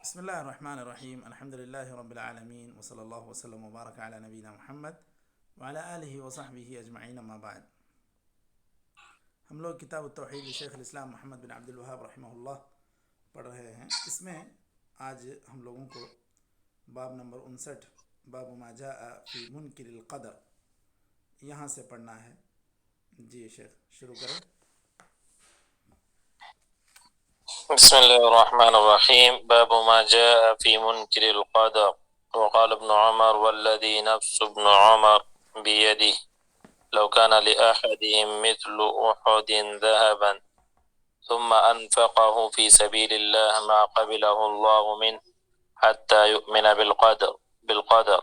بسم الله الرحمن الرحیم الحمد للہ رب العالمین وصلی اللہ وسلم وبارک علی نبینا محمد وعلی آلہ وصحبہ اجمعین اما بعد۔ ہم لوگ کتاب التوحید شیخ الاسلام محمد بن عبد الوہاب رحمہ اللہ پڑھ رہے ہیں۔ اس میں آج ہم لوگوں کو باب نمبر 59 باب ما جاء فی منکر القدر یہاں سے پڑھنا ہے۔ جی شیخ شروع کریں۔ بسم الله الرحمن الرحيم باب ما جاء في منكر القدر. وقال ابن عمر والذي نفس ابن عمر بيده لو كان لأحدهم مثل أحد ذهبا ثم أنفقه في سبيل الله ما قبله الله منه حتى يؤمن بالقدر.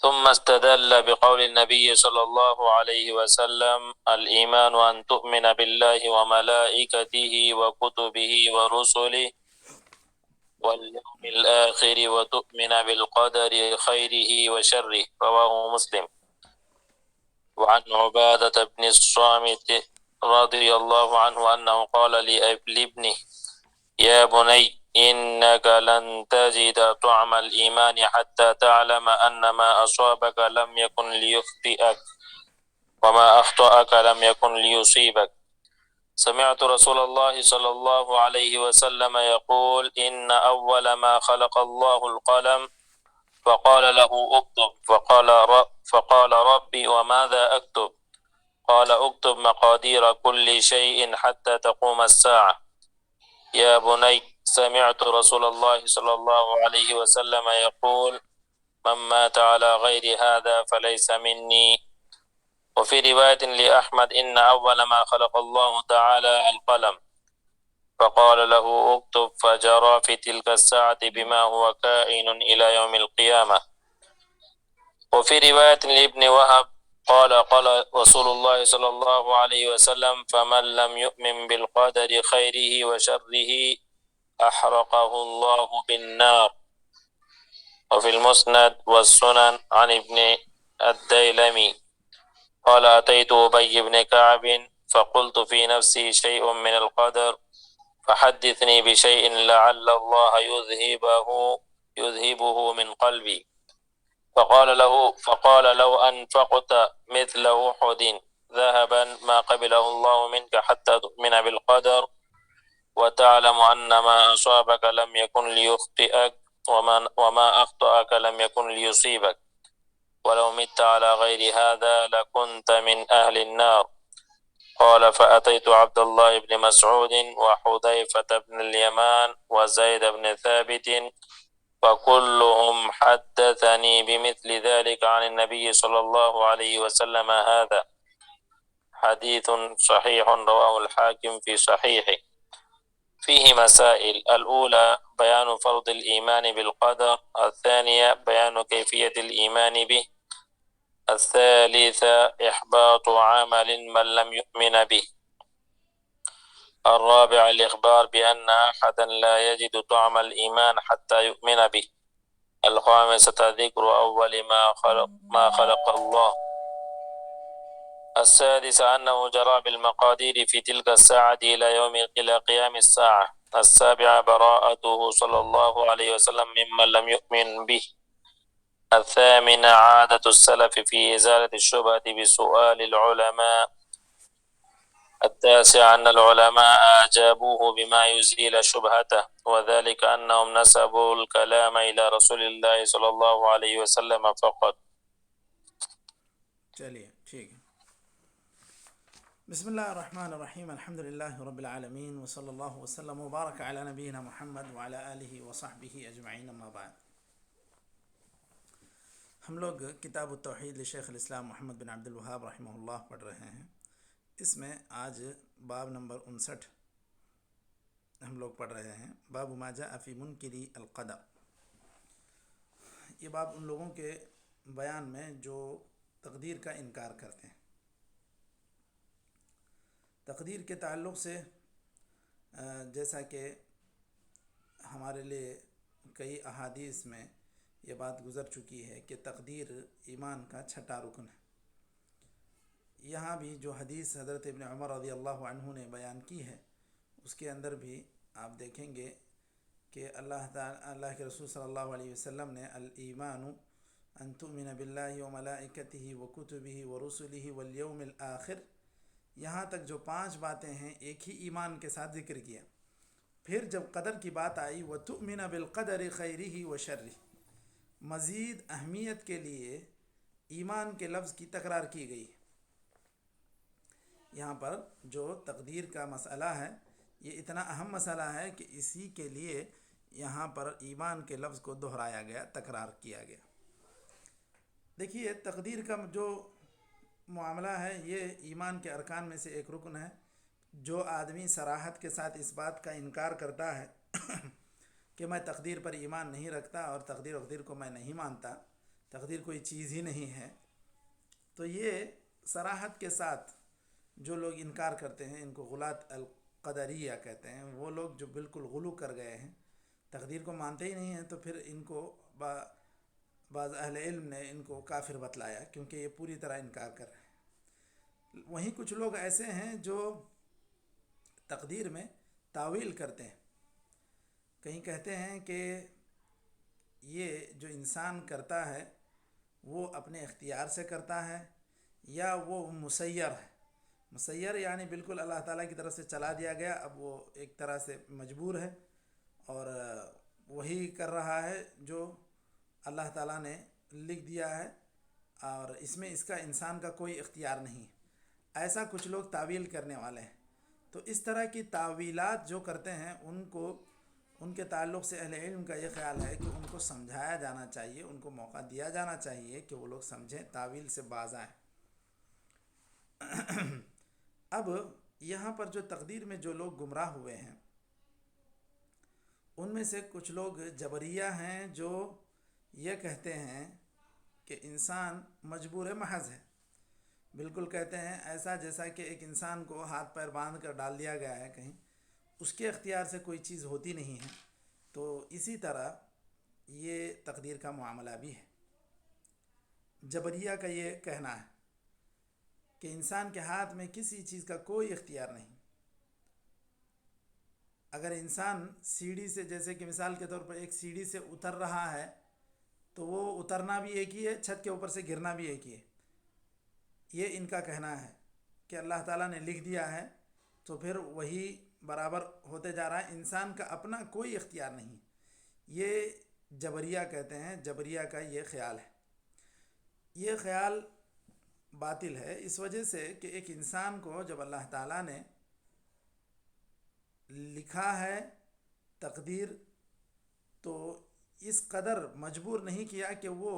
ثم استدل بقول النبي صلى الله عليه وسلم الإيمان أن تؤمن بالله وملائكته وكتبه ورسله واليوم الآخر وتؤمن بالقدر خيره وشره. رواه مسلم. وعن عبادة بن الصامت رضي الله عنه أنه قال لابنه يا بني إنك لن تجد طعم الإيمان حتى تعلم أن ما أصابك لم يكن ليخطئك وما أخطأك لم يكن ليصيبك. سمعت رسول الله صلى الله عليه وسلم يقول إن أول ما خلق الله القلم فقال له اكتب فقال ربي وماذا أكتب؟ قال اكتب مقادير كل شيء حتى تقوم الساعة. يا بني سمعت رسول الله صلى الله عليه وسلم يقول من مات على غير هذا فليس مني. وفي رواية لأحمد إن أول ما خلق الله تعالى القلم فقال له اكتب فجرى في تلك الساعة بما هو كائن إلى يوم القيامة. وفي رواية لابن وهب قال رسول الله صلى الله عليه وسلم فمن لم يؤمن بالقدر خيره وشره أحرقه الله بالنار. وفي المسند والسنن عن ابن الديلمي قال أتيت أبي بن كعب فقلت في نفسي شيء من القدر فحدثني بشيء لعل الله يذهبه من قلبي. فقال لو أنفقت مثل أحد ذهبا ما قبله الله منك حتى تؤمن بالقدر وتعلم أن ما أصابك لم يكن ليخطئك وما أخطأك لم يكن ليصيبك ولو مت على غير هذا لكنت من أهل النار. قال فأتيت عبد الله بن مسعود وحذيفة بن اليمان وزيد بن ثابت وكلهم حدثني بمثل ذلك عن النبي صلى الله عليه وسلم. هذا حديث صحيح رواه الحاكم في صحيحه. فيه مسائل: الأولى بيان فرض الإيمان بالقدر، الثانية بيان كيفية الإيمان به، الثالثة إحباط عمل من لم يؤمن به، الرابع الإخبار بأن أحدا لا يجد طعم الإيمان حتى يؤمن به، الخامسة ذكر أول ما خلق الله، السادسة أنه جرى بالمقادير في تلك الساعة إلى قيام الساعة، السابعة براءته صلى الله عليه وسلم ممن لم يؤمن به، الثامنة عادة السلف في إزالة الشبهة بسؤال العلماء، التاسع أن العلماء أجابوه بما يزيل شبهته وذلك أنهم نسبوا الكلام إلى رسول الله صلى الله عليه وسلم فقط. چلیے ٹھیک ہے۔ بسم اللہ الرحمن الرحیم الحمد للہ رب العالمین وصلی اللہ وسلم وبارک علی نبینا محمد وعلی آلہ وصحبہ اجمعین اما بعد۔ ہم لوگ کتاب التوحید شیخ الاسلام محمد بن عبد الوہاب رحمہ اللہ پڑھ رہے ہیں۔ اس میں آج باب نمبر 59 ہم لوگ پڑھ رہے ہیں، باب ما جاء فی منکر القدر۔ یہ باب ان لوگوں کے بیان میں جو تقدیر کا انکار کرتے ہیں۔ تقدیر کے تعلق سے جیسا کہ ہمارے لیے کئی احادیث میں یہ بات گزر چکی ہے کہ تقدیر ایمان کا چھٹا رکن ہے۔ یہاں بھی جو حدیث حضرت ابن عمر رضی اللہ عنہ نے بیان کی ہے اس کے اندر بھی آپ دیکھیں گے کہ اللہ کے رسول صلی اللہ علیہ وسلم نے الایمان ان تؤمن باللہ وملائکتہ وکتبہ ورسلہ والیوم الآخر، یہاں تک جو 5 باتیں ہیں ایک ہی ایمان کے ساتھ ذکر کیا۔ پھر جب قدر کی بات آئی وتؤمن بالقدر خیرہ وشرہ، مزید اہمیت کے لیے ایمان کے لفظ کی تکرار کی گئی۔ یہاں پر جو تقدیر کا مسئلہ ہے یہ اتنا اہم مسئلہ ہے کہ اسی کے لیے یہاں پر ایمان کے لفظ کو دہرایا گیا، تکرار کیا گیا۔ دیکھیے تقدیر کا جو معاملہ ہے یہ ایمان کے ارکان میں سے ایک رکن ہے۔ جو آدمی صراحت کے ساتھ اس بات کا انکار کرتا ہے کہ میں تقدیر پر ایمان نہیں رکھتا اور تقدیر وقدیر کو میں نہیں مانتا، تقدیر کوئی چیز ہی نہیں ہے، تو یہ صراحت کے ساتھ جو لوگ انکار کرتے ہیں ان کو غلاة القدریہ کہتے ہیں۔ وہ لوگ جو بالکل غلو کر گئے ہیں، تقدیر کو مانتے ہی نہیں ہیں، تو پھر ان کو بعض اہل علم نے ان کو کافر بتلایا کیونکہ یہ پوری طرح انکار کر رہے ہیں۔ وہیں کچھ لوگ ایسے ہیں جو تقدیر میں تاویل کرتے ہیں، کہیں کہتے ہیں کہ یہ جو انسان کرتا ہے وہ اپنے اختیار سے کرتا ہے یا وہ مسیر ہے۔ مسیر یعنی بالکل اللہ تعالیٰ کی طرف سے چلا دیا گیا، اب وہ ایک طرح سے مجبور ہے اور وہی کر رہا ہے جو اللہ تعالیٰ نے لکھ دیا ہے اور اس میں اس کا انسان کا کوئی اختیار نہیں۔ ایسا کچھ لوگ تعویل کرنے والے ہیں۔ تو اس طرح کی تعویلات جو کرتے ہیں ان کے تعلق سے اہل علم کا یہ خیال ہے کہ ان کو سمجھایا جانا چاہیے، ان کو موقع دیا جانا چاہیے کہ وہ لوگ سمجھیں، تعویل سے باز آئیں۔ اب یہاں پر جو تقدیر میں جو لوگ گمراہ ہوئے ہیں ان میں سے کچھ لوگ جبریہ ہیں جو یہ کہتے ہیں کہ انسان مجبور محض ہے۔ بالکل کہتے ہیں ایسا جیسا کہ ایک انسان کو ہاتھ پیر باندھ کر ڈال دیا گیا ہے کہیں، اس کے اختیار سے کوئی چیز ہوتی نہیں ہے۔ تو اسی طرح یہ تقدیر کا معاملہ بھی ہے۔ جبریہ کا یہ کہنا ہے کہ انسان کے ہاتھ میں کسی چیز کا کوئی اختیار نہیں۔ اگر انسان سیڑھی سے، جیسے کہ مثال کے طور پر ایک سیڑھی سے اتر رہا ہے تو وہ اترنا بھی ایک ہی ہے، چھت کے اوپر سے گرنا بھی ایک ہی ہے۔ یہ ان کا کہنا ہے کہ اللہ تعالیٰ نے لکھ دیا ہے تو پھر وہی برابر ہوتے جا رہا ہے، انسان کا اپنا کوئی اختیار نہیں۔ یہ جبریہ کہتے ہیں، جبریہ کا یہ خیال ہے۔ یہ خیال باطل ہے اس وجہ سے کہ ایک انسان کو جب اللہ تعالیٰ نے لکھا ہے تقدیر تو اس قدر مجبور نہیں کیا کہ وہ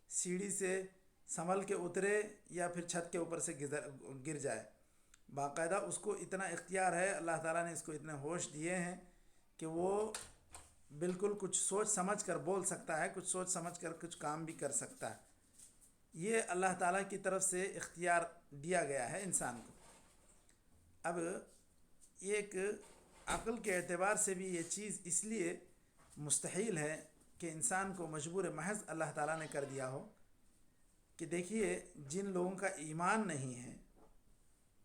سیڑھی سے سنبھل کے اترے یا پھر چھت کے اوپر سے گر جائے۔ باقاعدہ اس کو اتنا اختیار ہے، اللہ تعالیٰ نے اس کو اتنے ہوش دیے ہیں کہ وہ بالکل کچھ سوچ سمجھ کر بول سکتا ہے، کچھ سوچ سمجھ کر کچھ کام بھی کر سکتا ہے۔ یہ اللہ تعالیٰ کی طرف سے اختیار دیا گیا ہے انسان کو۔ اب ایک عقل کے اعتبار سے بھی یہ چیز اس لیے مستحیل ہے کہ انسان کو مجبور محض اللہ تعالیٰ نے کر دیا ہو کہ دیکھیے جن لوگوں کا ایمان نہیں ہے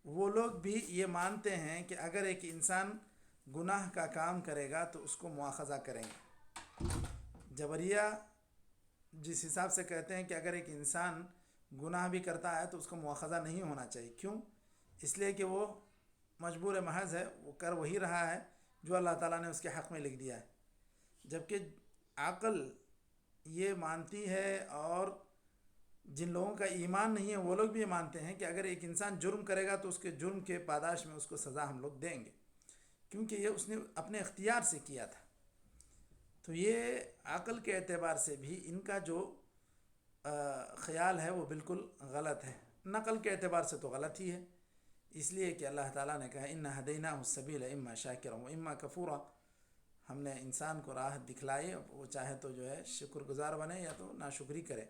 وہ لوگ بھی یہ مانتے ہیں کہ اگر ایک انسان گناہ کا کام کرے گا تو اس کو مواخذہ کریں گے۔ جبریہ جس حساب سے کہتے ہیں کہ اگر ایک انسان گناہ بھی کرتا ہے تو اس کو مواخذہ نہیں ہونا چاہیے، کیوں؟ اس لیے کہ وہ مجبور محض ہے، وہ کر وہی رہا ہے جو اللہ تعالیٰ نے اس کے حق میں لکھ دیا ہے۔ جبکہ عقل یہ مانتی ہے اور جن لوگوں کا ایمان نہیں ہے وہ لوگ بھی یہ مانتے ہیں کہ اگر ایک انسان جرم کرے گا تو اس کے جرم کے پاداش میں اس کو سزا ہم لوگ دیں گے، کیونکہ یہ اس نے اپنے اختیار سے کیا تھا۔ تو یہ عقل کے اعتبار سے بھی ان کا جو خیال ہے وہ بالکل غلط ہے، نقل کے اعتبار سے تو غلط ہی ہے، اس لیے کہ اللہ تعالیٰ نے کہا اِنَّا هَدَيْنَاهُ السَّبِيلَ إِمَّا شَاكِرًا وَإِمَّا كَفُورًا، ہم نے انسان کو راہ دکھلائی، وہ چاہے تو جو ہے شکر گزار بنے یا تو ناشکری کرے۔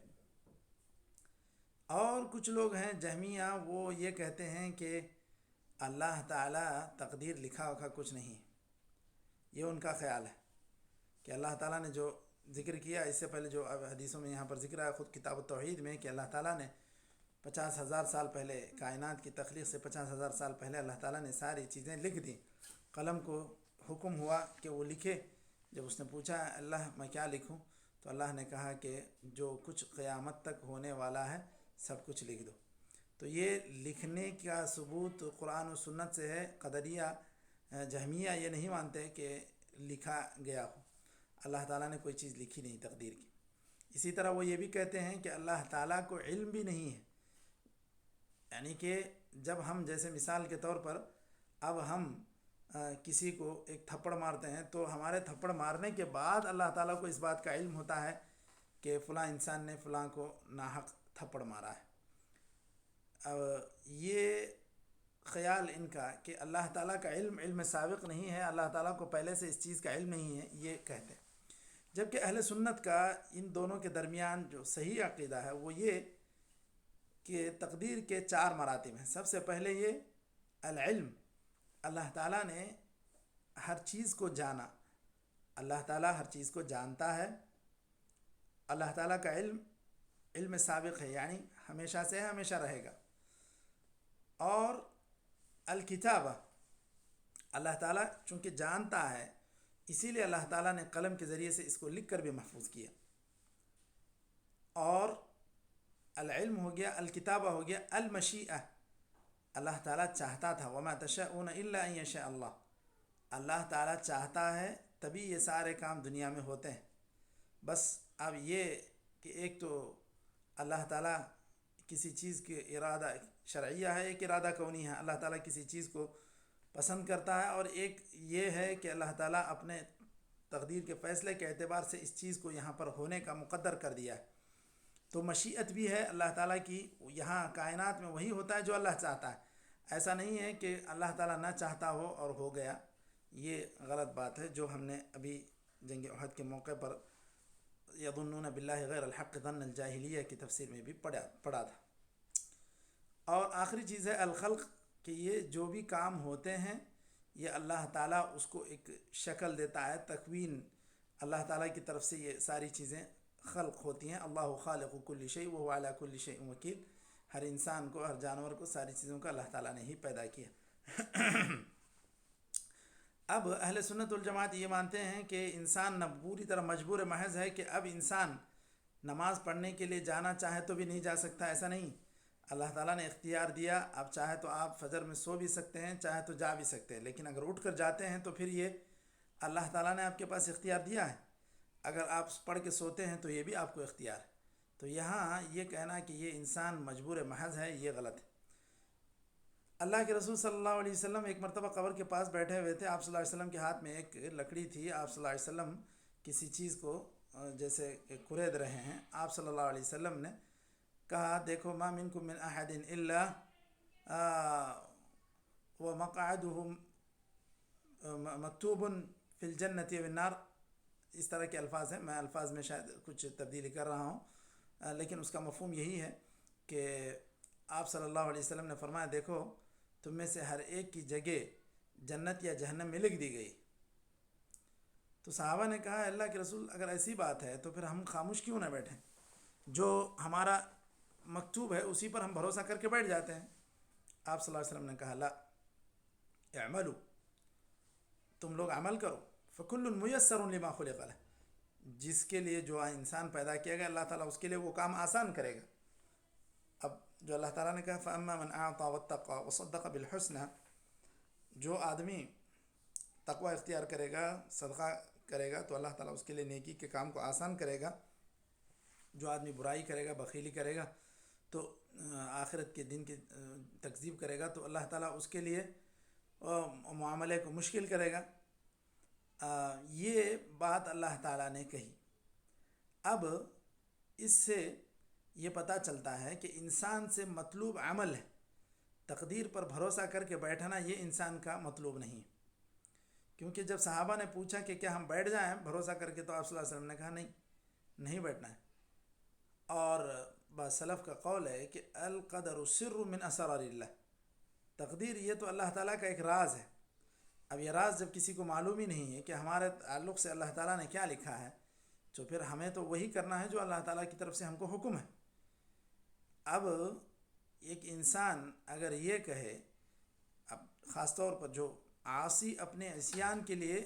اور کچھ لوگ ہیں جہمیہ، وہ یہ کہتے ہیں کہ اللہ تعالیٰ تقدیر لکھا وکھا کچھ نہیں، یہ ان کا خیال ہے کہ اللہ تعالیٰ نے جو ذکر کیا اس سے پہلے جو اب حدیثوں میں یہاں پر ذکر ہے خود کتاب التوحید میں کہ اللہ تعالیٰ نے 50,000 سال پہلے کائنات کی تخلیق سے 50,000 سال پہلے اللہ تعالیٰ نے ساری چیزیں لکھ دیں، قلم کو حکم ہوا کہ وہ لکھے جب اس نے پوچھا اللہ میں کیا لکھوں، تو اللہ نے کہا کہ جو کچھ قیامت تک ہونے والا ہے سب کچھ لکھ دو۔ تو یہ لکھنے کا ثبوت قرآن و سنت سے ہے۔ قدریہ جہمیہ یہ نہیں مانتے کہ لکھا گیا ہو، اللہ تعالیٰ نے کوئی چیز لکھی نہیں تقدیر کی۔ اسی طرح وہ یہ بھی کہتے ہیں کہ اللہ تعالیٰ کو علم بھی نہیں ہے، یعنی کہ جب ہم جیسے مثال کے طور پر اب ہم کسی کو ایک تھپڑ مارتے ہیں تو ہمارے تھپڑ مارنے کے بعد اللہ تعالیٰ کو اس بات کا علم ہوتا ہے کہ فلاں انسان نے فلاں کو ناحق تھپڑ مارا ہے۔ یہ خیال ان کا کہ اللہ تعالیٰ کا علم سابق نہیں ہے، اللہ تعالیٰ کو پہلے سے اس چیز کا علم نہیں ہے، یہ کہتے ہیں۔ جبکہ اہل سنت کا ان دونوں کے درمیان جو صحیح عقیدہ ہے وہ یہ کہ تقدیر کے 4 مراتب ہیں۔ سب سے پہلے یہ العلم، اللہ تعالیٰ نے ہر چیز کو جانا، اللہ تعالیٰ ہر چیز کو جانتا ہے۔ اللہ تعالیٰ کا علم سابق ہے، یعنی ہمیشہ سے ہے، ہمیشہ رہے گا۔ اور الکتابہ، اللہ تعالیٰ چونکہ جانتا ہے اسی لیے اللہ تعالیٰ نے قلم کے ذریعے سے اس کو لکھ کر بھی محفوظ کیا۔ اور العلم ہو گیا، الکتابہ ہو گیا، المشیئہ، اللہ تعالیٰ چاہتا تھا، وما تشاءون الا ان یشاء اللہ، اللہ تعالیٰ چاہتا ہے تبھی یہ سارے کام دنیا میں ہوتے ہیں۔ بس اب یہ کہ ایک تو اللہ تعالیٰ کسی چیز کے ارادہ شرعیہ ہے، ایک ارادہ کونی ہے، اللہ تعالیٰ کسی چیز کو پسند کرتا ہے، اور ایک یہ ہے کہ اللہ تعالیٰ اپنے تقدیر کے فیصلے کے اعتبار سے اس چیز کو یہاں پر ہونے کا مقدر کر دیا ہے۔ تو مشیت بھی ہے اللہ تعالیٰ کی، یہاں کائنات میں وہی ہوتا ہے جو اللہ چاہتا ہے۔ ایسا نہیں ہے کہ اللہ تعالیٰ نہ چاہتا ہو اور ہو گیا، یہ غلط بات ہے جو ہم نے ابھی جنگ احد کے موقع پر یظنون باللہ غیر الحق ظن الجاہلیہ کی تفسیر میں بھی پڑھا تھا۔ اور آخری چیز ہے الخلق، کہ یہ جو بھی کام ہوتے ہیں یہ اللہ تعالیٰ اس کو ایک شکل دیتا ہے، تکوین اللہ تعالیٰ کی طرف سے یہ ساری چیزیں خلق ہوتی ہیں۔ اللہ خالق کل شیء وهو علی کل شیء وکیل، ہر انسان کو، ہر جانور کو، ساری چیزوں کا اللہ تعالیٰ نے ہی پیدا کیا۔ اب اہل سنت والجماعت یہ مانتے ہیں کہ انسان نہ پوری طرح مجبور محض ہے کہ اب انسان نماز پڑھنے کے لیے جانا چاہے تو بھی نہیں جا سکتا، ایسا نہیں۔ اللہ تعالیٰ نے اختیار دیا، اب چاہے تو آپ فجر میں سو بھی سکتے ہیں، چاہے تو جا بھی سکتے ہیں، لیکن اگر اٹھ کر جاتے ہیں تو پھر یہ اللہ تعالیٰ نے آپ کے پاس اختیار دیا ہے۔ اگر آپ پڑھ کے سوتے ہیں تو یہ بھی آپ کو اختیار ہے۔ تو یہاں یہ کہنا کہ یہ انسان مجبور محض ہے، یہ غلط ہے۔ اللہ کے رسول صلی اللہ علیہ وسلم ایک مرتبہ قبر کے پاس بیٹھے ہوئے تھے، آپ صلی اللہ علیہ وسلم کے ہاتھ میں ایک لکڑی تھی، آپ صلی اللہ علیہ وسلم کسی چیز کو جیسے کھرید رہے ہیں، آپ صلی اللہ علیہ وسلم نے کہا دیکھو ما منکم من احد الا ومقعده مکتوب فی الجنۃ والنار، اس طرح کے الفاظ ہیں، میں الفاظ میں شاید کچھ تبدیلی کر رہا ہوں، لیکن اس کا مفہوم یہی ہے کہ آپ صلی اللہ علیہ وسلم نے فرمایا دیکھو تم میں سے ہر ایک کی جگہ جنت یا جہنم میں لکھ دی گئی۔ تو صحابہ نے کہا اللہ کے رسول اگر ایسی بات ہے تو پھر ہم خاموش کیوں نہ بیٹھیں، جو ہمارا مکتوب ہے اسی پر ہم بھروسہ کر کے بیٹھ جاتے ہیں۔ آپ صلی اللہ علیہ وسلم نے کہا لا اعملوا، تم لوگ عمل کرو، فکل میسر لما خلق لہ، جس کے لیے جو انسان پیدا کیا گیا اللہ تعالیٰ اس کے لیے وہ کام آسان کرے گا۔ اب جو اللہ تعالیٰ نے کہا فَأَمَّا مَنْ أَعْطَى وَاتَّقَى وَصَدَّقَ بِالْحُسْنَى، جو آدمی تقوی اختیار کرے گا، صدقہ کرے گا تو اللہ تعالیٰ اس کے لیے نیکی کے کام کو آسان کرے گا۔ جو آدمی برائی کرے گا، بخیلی کرے گا، تو آخرت کے دن کی تکذیب کرے گا تو اللہ تعالیٰ اس کے لیے معاملے کو مشکل کرے گا۔ یہ بات اللہ تعالیٰ نے کہی۔ اب اس سے یہ پتہ چلتا ہے کہ انسان سے مطلوب عمل ہے، تقدیر پر بھروسہ کر کے بیٹھنا یہ انسان کا مطلوب نہیں، کیونکہ جب صحابہ نے پوچھا کہ کیا ہم بیٹھ جائیں بھروسہ کر کے، تو آپ صلی اللہ علیہ وسلم نے کہا نہیں بیٹھنا ہے۔ اور سلف کا قول ہے کہ القدر سر من اسرار اللہ، تقدیر یہ تو اللہ تعالیٰ کا ایک راز ہے۔ اب یہ راز جب کسی کو معلوم ہی نہیں ہے کہ ہمارے تعلق سے اللہ تعالیٰ نے کیا لکھا ہے، تو پھر ہمیں تو وہی کرنا ہے جو اللہ تعالیٰ کی طرف سے ہم کو حکم ہے۔ اب ایک انسان اگر یہ کہے، اب خاص طور پر جو عاصی اپنے عصیان کے لیے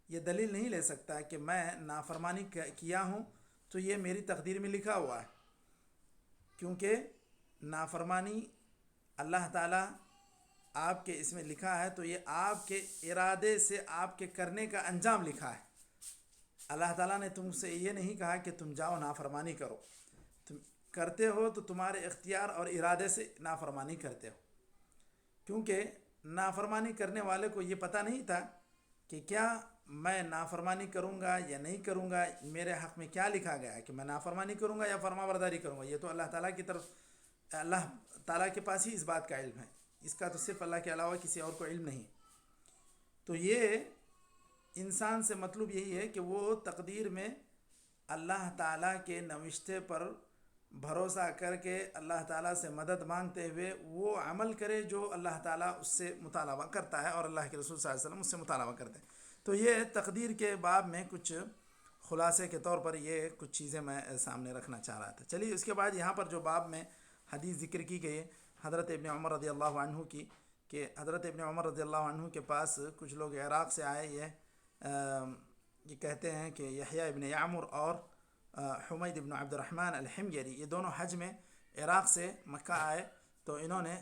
یہ دلیل نہیں لے سکتا کہ میں نافرمانی کیا ہوں تو یہ میری تقدیر میں لکھا ہوا ہے، کیونکہ نافرمانی اللہ تعالیٰ آپ کے اس میں لکھا ہے تو یہ آپ کے ارادے سے آپ کے کرنے کا انجام لکھا ہے۔ اللہ تعالیٰ نے تم سے یہ نہیں کہا کہ تم جاؤ نافرمانی کرو، تم کرتے ہو تو تمہارے اختیار اور ارادے سے نافرمانی کرتے ہو، کیونکہ نافرمانی کرنے والے کو یہ پتہ نہیں تھا کہ کیا میں نافرمانی کروں گا یا نہیں کروں گا، میرے حق میں کیا لکھا گیا ہے کہ میں نافرمانی کروں گا یا فرما برداری کروں گا۔ یہ تو اللہ تعالیٰ کی طرف، اللہ تعالیٰ کے پاس ہی اس بات کا علم ہے، اس کا تو صرف اللہ کے علاوہ کسی اور کو علم نہیں۔ تو یہ انسان سے مطلوب یہی ہے کہ وہ تقدیر میں اللہ تعالیٰ کے نوشتے پر بھروسہ کر کے اللہ تعالیٰ سے مدد مانگتے ہوئے وہ عمل کرے جو اللہ تعالیٰ اس سے مطالبہ کرتا ہے اور اللہ کے رسول صلی اللہ علیہ وسلم اس سے مطالبہ کرتے ہیں۔ تو یہ تقدیر کے باب میں کچھ خلاصے کے طور پر یہ کچھ چیزیں میں سامنے رکھنا چاہ رہا تھا۔ چلیے اس کے بعد یہاں پر جو باب میں حدیث ذکر کی گئی ہے حضرت ابن عمر رضی اللہ عنہ کی، کہ حضرت ابن عمر رضی اللہ عنہ کے پاس کچھ لوگ عراق سے آئے، یہ کہتے ہیں کہ یحییٰ ابن یعمر اور حمید ابن عبد الرحمن الحميري، یہ دونوں حج میں عراق سے مکہ آئے، تو انہوں نے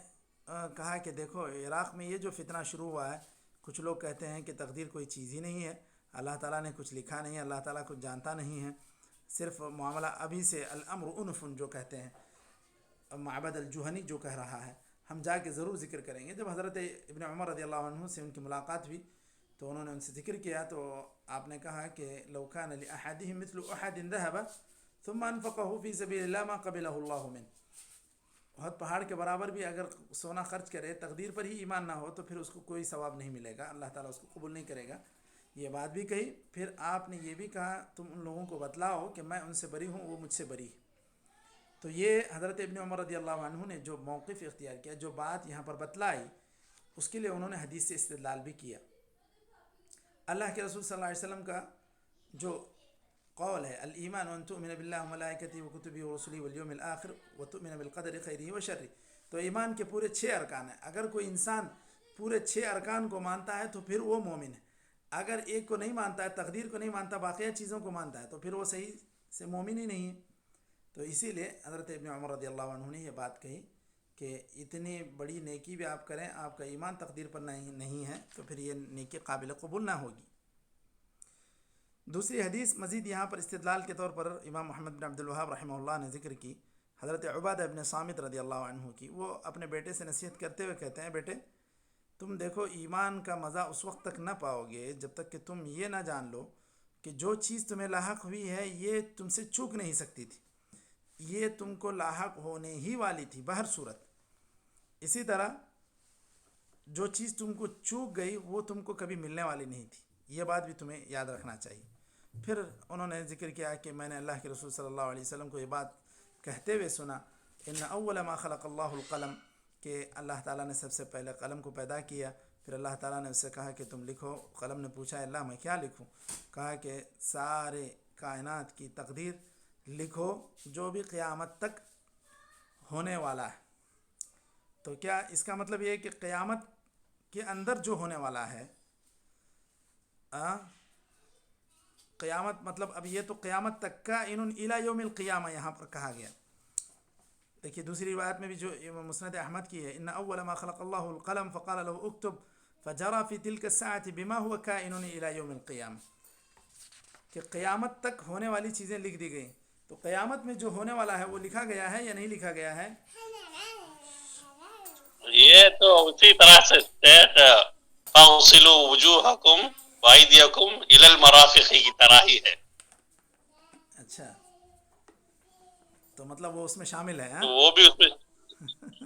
کہا کہ دیکھو عراق میں یہ جو فتنہ شروع ہوا ہے، کچھ لوگ کہتے ہیں کہ تقدیر کوئی چیز ہی نہیں ہے، اللہ تعالیٰ نے کچھ لکھا نہیں ہے، اللہ تعالیٰ کچھ جانتا نہیں ہے، صرف معاملہ ابھی سے الامر انف جو کہتے ہیں، معبد الجہنی جو کہہ رہا ہے، ہم جا کے ضرور ذکر کریں گے۔ جب حضرت ابن عمر رضی اللہ عنہ سے ان کی ملاقات ہوئی تو انہوں نے ان سے ذکر کیا، تو آپ نے کہا کہ لو كان لأحدهم مثل أحد ذهب ثم انفقه في سبيل الله ما قبله الله منه، بہت پہاڑ کے برابر بھی اگر سونا خرچ کرے، تقدیر پر ہی ایمان نہ ہو تو پھر اس کو کوئی ثواب نہیں ملے گا، اللہ تعالیٰ اس کو قبول نہیں کرے گا۔ یہ بات بھی کہی، پھر آپ نے یہ بھی کہا تم ان لوگوں کو بتلاؤ کہ میں ان سے بری ہوں، وہ مجھ سے بری۔ تو یہ حضرت ابن عمر رضی اللہ عنہ نے جو موقف اختیار کیا، جو بات یہاں پر بتلائی، اس کے لیے انہوں نے حدیث سے استدلال بھی کیا۔ اللہ کے رسول صلی اللہ علیہ وسلم کا جو قول ہے الایمان ان تؤمن باللہ وملائکتہ وکتبہ ورسلہ والیوم الآخر وتؤمن بالقدر خیرہ وشرہ، تو ایمان کے پورے 6 ارکان ہیں۔ اگر کوئی انسان پورے 6 ارکان کو مانتا ہے تو پھر وہ مومن ہے، اگر ایک کو نہیں مانتا ہے، تقدیر کو نہیں مانتا، باقیہ چیزوں کو مانتا ہے، تو پھر وہ صحیح سے مومن ہی نہیں ہے۔ تو اسی لیے حضرت ابن عمر رضی اللہ عنہ نے یہ بات کہی کہ اتنی بڑی نیکی بھی آپ کریں، آپ کا ایمان تقدیر پر نہیں ہے تو پھر یہ نیکی قابل قبول نہ ہوگی۔ دوسری حدیث مزید یہاں پر استدلال کے طور پر امام محمد بن عبد الوہاب رحمہ اللہ نے ذکر کی، حضرت عبادہ بن صامت رضی اللہ عنہ کی۔ وہ اپنے بیٹے سے نصیحت کرتے ہوئے کہتے ہیں، بیٹے تم دیکھو ایمان کا مزہ اس وقت تک نہ پاؤ گے جب تک کہ تم یہ نہ جان لو کہ جو چیز تمہیں لاحق ہوئی ہے یہ تم سے چوک نہیں سکتی تھی، یہ تم کو لاحق ہونے ہی والی تھی بہر صورت۔ اسی طرح جو چیز تم کو چوک گئی وہ تم کو کبھی ملنے والی نہیں تھی، یہ بات بھی تمہیں یاد رکھنا چاہیے۔ پھر انہوں نے ذکر کیا کہ میں نے اللہ کے رسول صلی اللہ علیہ وسلم کو یہ بات کہتے ہوئے سنا، ان اول ما خلق اللہ القلم، کہ اللہ تعالیٰ نے سب سے پہلے قلم کو پیدا کیا، پھر اللہ تعالیٰ نے اس سے کہا کہ تم لکھو۔ قلم نے پوچھا اللہ میں کیا لکھوں؟ کہا کہ سارے کائنات کی تقدیر لکھو جو بھی قیامت تک ہونے والا ہے۔ تو کیا اس کا مطلب یہ ہے کہ قیامت کے اندر جو ہونے والا ہے، قیامت مطلب اب یہ تو قیامت تک کا ان الی یوم القیامہ یہاں پر کہا گیا۔ دیکھیے دوسری روایت میں بھی جو مسند احمد کی ہے، ان اول ما خلق اللہ القلم فقال له اکتب فجرى في تلك الساعة بما هو كائن الى يوم القیامہ، کہ قیامت تک ہونے والی چیزیں لکھ دی گئیں۔ تو قیامت میں جو ہونے والا ہے وہ لکھا گیا ہے یا نہیں لکھا گیا ہے؟ یہ تو اسی طرح سے فاغسلوا وجوہکم وایدیکم الی المرافق کی طرح ہی ہے۔ اچھا، تو مطلب وہ اس میں شامل ہے، تو وہ بھی اس میں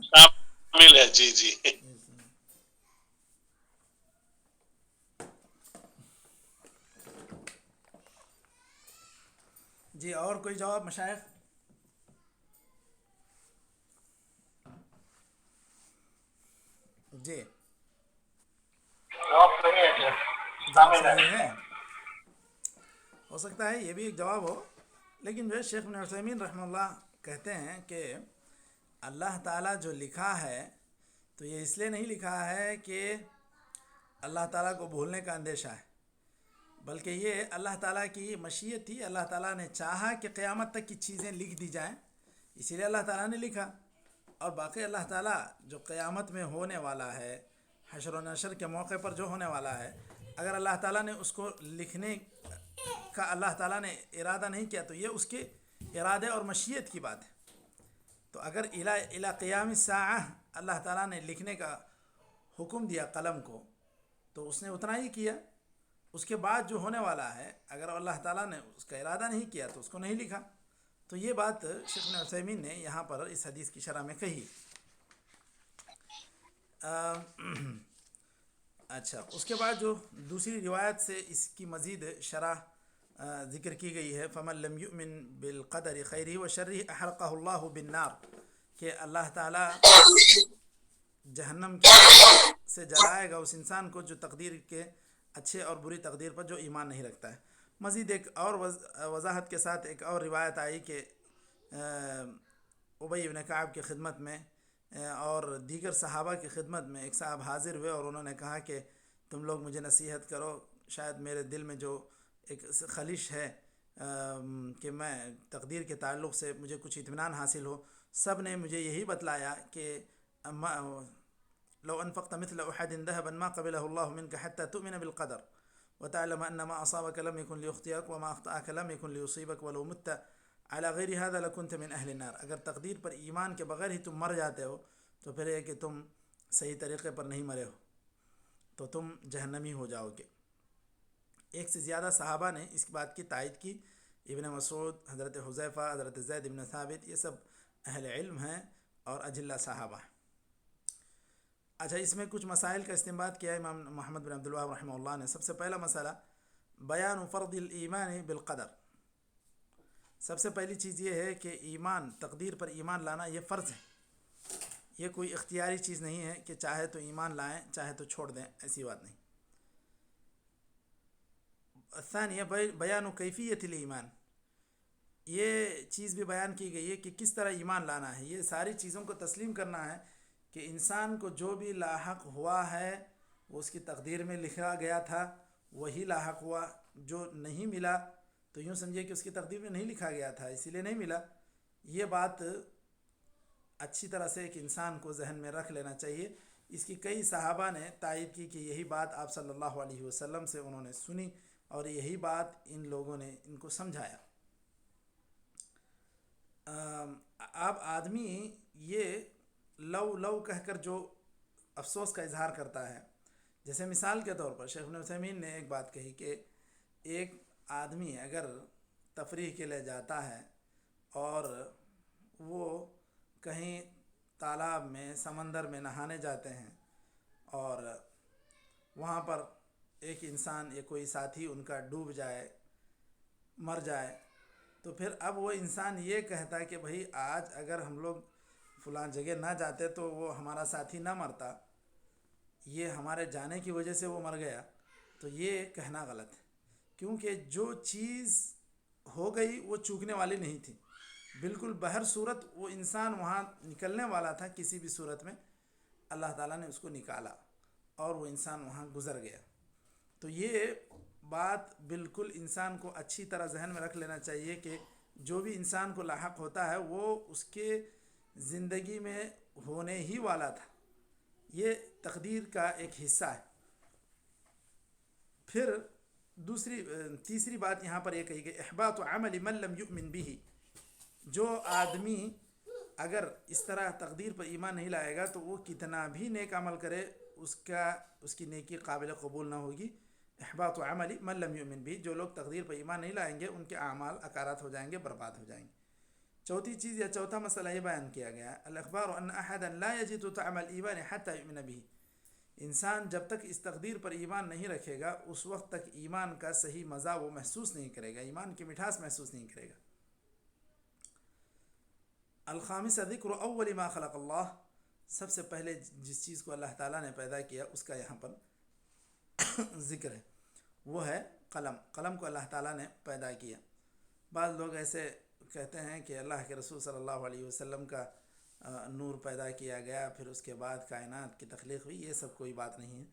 شامل ہے۔ جی جی جی اور کوئی جواب مشائخ؟ جی جواب صحیح ہے، ہو سکتا ہے یہ بھی ایک جواب ہو، لیکن جو ہے شیخ ابن عثیمین رحمہ اللہ کہتے ہیں کہ اللہ تعالیٰ جو لکھا ہے تو یہ اس لیے نہیں لکھا ہے کہ اللہ تعالیٰ کو بھولنے کا اندیشہ ہے، بلکہ یہ اللہ تعالیٰ کی مشیت تھی. اللہ تعالیٰ نے چاہا کہ قیامت تک کی چیزیں لکھ دی جائیں، اسی لیے اللہ تعالیٰ نے لکھا. اور باقی اللہ تعالیٰ جو قیامت میں ہونے والا ہے، حشر و نشر کے موقع پر جو ہونے والا ہے، اگر اللہ تعالیٰ نے اس کو لکھنے کا اللہ تعالیٰ نے ارادہ نہیں کیا تو یہ اس کے ارادے اور مشیت کی بات ہے. تو اگر الی قیام الساعہ اللہ تعالیٰ نے لکھنے کا حکم دیا قلم کو تو اس نے اتنا ہی کیا. اس کے بعد جو ہونے والا ہے اگر اللہ تعالیٰ نے اس کا ارادہ نہیں کیا تو اس کو نہیں لکھا. تو یہ بات شیخ ابن عثیمین نے یہاں پر اس حدیث کی شرح میں کہی. اچھا، اس کے بعد جو دوسری روایت سے اس کی مزید شرح ذکر کی گئی ہے، فَمَن لَّمْ يُؤْمِن بِالْقَدَرِ خَيْرِهِ وَشَرِّهِ أَحْرَقَهُ اللَّهُ بِالنَّارِ، کہ اللہ تعالیٰ جہنم سے جلائے گا اس انسان کو جو تقدیر کے اچھے اور بری تقدیر پر جو ایمان نہیں رکھتا ہے. مزید ایک اور وضاحت کے ساتھ ایک اور روایت آئی کہ ابی بن کعب کی خدمت میں اور دیگر صحابہ کی خدمت میں ایک صاحب حاضر ہوئے اور انہوں نے کہا کہ تم لوگ مجھے نصیحت کرو، شاید میرے دل میں جو ایک خلش ہے کہ میں تقدیر کے تعلق سے مجھے کچھ اطمینان حاصل ہو. سب نے مجھے یہی بتلایا کہ لو انفقت مثل احد ذهبا ما قبله الله منك حتى تؤمن بالقدر وتعلم ان ما اصابك لم يكن ليخطئك وما اخطاك لم يكن ليصيبك ولو مت على غير هذا لكنت من اهل النار. اگر تقدیر پر ایمان کے بغیر ہی تم مر جاتے ہو تو پھر یہ کہ تم صحیح طریقے پر نہیں مرے ہو تو تم جہنمی ہو جاؤ گے. ایک سے زیادہ صحابہ نے اس بات کی تائید کی. ابن مسعود، حضرت حذیفہ، حضرت زید بن ثابت، یہ سب اہل علم ہیں اور اجلہ صحابہ ہیں. اچھا، اس میں کچھ مسائل کا استنباط کیا ہے امام محمد بن عبد الوہاب رحمہ اللہ نے. سب سے پہلا مسئلہ بیان فرض الایمان بالقدر. سب سے پہلی چیز یہ ہے کہ ایمان، تقدیر پر ایمان لانا یہ فرض ہے. یہ کوئی اختیاری چیز نہیں ہے کہ چاہے تو ایمان لائیں چاہے تو چھوڑ دیں، ایسی بات نہیں. ثانیہ بیان کیفیت الایمان، یہ چیز بھی بیان کی گئی ہے کہ کس طرح ایمان لانا ہے. یہ ساری چیزوں کو تسلیم کرنا ہے کہ انسان کو جو بھی لاحق ہوا ہے وہ اس کی تقدیر میں لکھا گیا تھا، وہی لاحق ہوا. جو نہیں ملا تو یوں سمجھے کہ اس کی تقدیر میں نہیں لکھا گیا تھا اسی لیے نہیں ملا. یہ بات اچھی طرح سے ایک انسان کو ذہن میں رکھ لینا چاہیے. اس کی کئی صحابہ نے تائید کی کہ یہی بات آپ صلی اللہ علیہ وسلم سے انہوں نے سنی اور یہی بات ان لوگوں نے ان کو سمجھایا. اب آدمی یہ لو کہہ کر جو افسوس کا اظہار کرتا ہے، جیسے مثال کے طور پر شیخ ابن عثیمین نے ایک بات کہی کہ ایک آدمی اگر تفریح کے لیے جاتا ہے اور وہ کہیں تالاب میں، سمندر میں نہانے جاتے ہیں اور وہاں پر ایک انسان یا کوئی ساتھی ان کا ڈوب جائے، مر جائے، تو پھر اب وہ انسان یہ کہتا ہے کہ بھائی آج اگر ہم لوگ فلاں جگہ نہ جاتے تو وہ ہمارا ساتھی نہ مرتا، یہ ہمارے جانے کی وجہ سے وہ مر گیا. تو یہ کہنا غلط ہے، کیونکہ جو چیز ہو گئی وہ چوکنے والی نہیں تھی. بالکل بہر صورت وہ انسان وہاں نکلنے والا تھا، کسی بھی صورت میں اللہ تعالیٰ نے اس کو نکالا اور وہ انسان وہاں گزر گیا. تو یہ بات بالکل انسان کو اچھی طرح ذہن میں رکھ لینا چاہیے کہ جو بھی انسان کو لاحق ہوتا ہے وہ اس کے زندگی میں ہونے ہی والا تھا، یہ تقدیر کا ایک حصہ ہے. پھر تیسری بات یہاں پر یہ کہی کہ احباط عمل من لم یؤمن به، جو آدمی اگر اس طرح تقدیر پر ایمان نہیں لائے گا تو وہ کتنا بھی نیک عمل کرے اس کی نیکی قابل قبول نہ ہوگی. احباط عمل من لم یؤمن به، جو لوگ تقدیر پر ایمان نہیں لائیں گے ان کے اعمال اکارت ہو جائیں گے، برباد ہو جائیں گے. چوتھی چیز یا چوتھا مسئلہ یہ بیان کیا گیا ہے الاخبار ان احدا لا یجد طعم الایمان حتى یؤمن به. انسان جب تک اس تقدیر پر ایمان نہیں رکھے گا اس وقت تک ایمان کا صحیح مزہ وہ محسوس نہیں کرے گا، ایمان کی مٹھاس محسوس نہیں کرے گا. الخامس ذکر اول ما خلق اللہ، سب سے پہلے جس چیز کو اللہ تعالیٰ نے پیدا کیا اس کا یہاں پر ذکر ہے، وہ ہے قلم. قلم کو اللہ تعالیٰ نے پیدا کیا. بعض لوگ ایسے کہتے ہیں کہ اللہ کے رسول صلی اللہ علیہ وسلم کا نور پیدا کیا گیا پھر اس کے بعد کائنات کی تخلیق ہوئی. یہ سب کوئی بات نہیں ہے.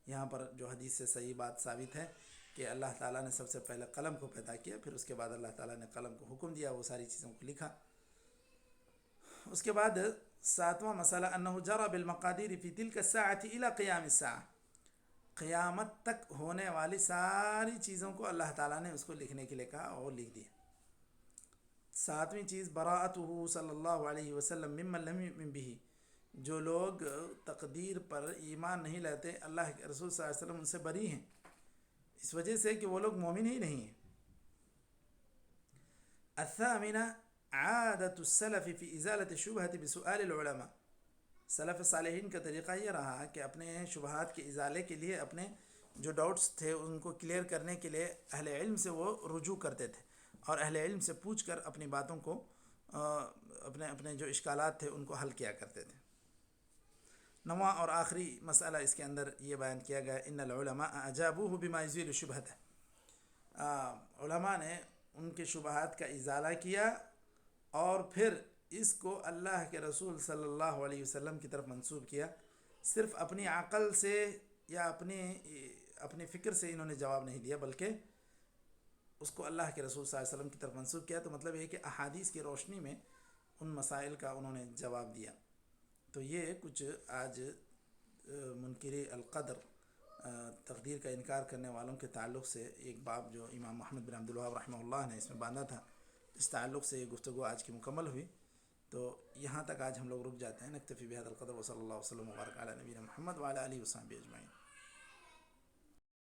یہاں پر جو حدیث سے صحیح بات ثابت ہے کہ اللہ تعالیٰ نے سب سے پہلے قلم کو پیدا کیا، پھر اس کے بعد اللہ تعالیٰ نے قلم کو حکم دیا، وہ ساری چیزوں کو لکھا۔ اس کے بعد 7واں مسئلہ انہ جرى بالمقادیر فی تلک الساعة الى قیام الساعة، قیامت تک ہونے والی ساری چیزوں کو اللہ تعالیٰ نے اس کو لکھنے کے لیے کہا اور لکھ دیا۔ 7ویں چیز براءتہ صلی اللہ علیہ وسلم ممن لم یؤمن بہ، جو لوگ تقدیر پر ایمان نہیں لاتے اللہ کے رسول صلی اللہ علیہ وسلم ان سے بری ہیں، اس وجہ سے کہ وہ لوگ مومن ہی نہیں ہیں۔ الثامنہ عادت السلف فی ازالۃ الشبہۃ بسؤال العلماء، سلف صالحین کا طریقہ یہ رہا کہ اپنے شبہات کے ازالے کے لیے اپنے جو ڈاؤٹس تھے ان کو کلیئر کرنے کے لیے اہل علم سے وہ رجوع کرتے تھے، اور اہل علم سے پوچھ کر اپنی باتوں کو اپنے جو اشکالات تھے ان کو حل کیا کرتے تھے۔ 9واں اور آخری مسئلہ اس کے اندر یہ بیان کیا گیا ان العلماء اجابوہ بما یزیل الشبہۃ، علماء نے ان کے شبہات کا ازالہ کیا اور پھر اس کو اللہ کے رسول صلی اللہ علیہ وسلم کی طرف منسوب کیا۔ صرف اپنی عقل سے یا اپنی فکر سے انہوں نے جواب نہیں دیا، بلکہ اس کو اللہ کے رسول صلی اللہ علیہ وسلم کی طرف منسوب کیا، تو مطلب یہ کہ احادیث کی روشنی میں ان مسائل کا انہوں نے جواب دیا۔ تو یہ کچھ آج منکری القدر، تقدیر کا انکار کرنے والوں کے تعلق سے ایک باب جو امام محمد بن عبد الوہاب رحمہ اللہ نے اس میں باندھا تھا، اس تعلق سے یہ گفتگو آج کی مکمل ہوئی۔ تو یہاں تک آج ہم لوگ رک جاتے ہیں۔ نکتفی بہذا القدر وصلی اللہ وسلم وبارک علی نبینا محمد وعلی آلہ وصحبہ اجمعین۔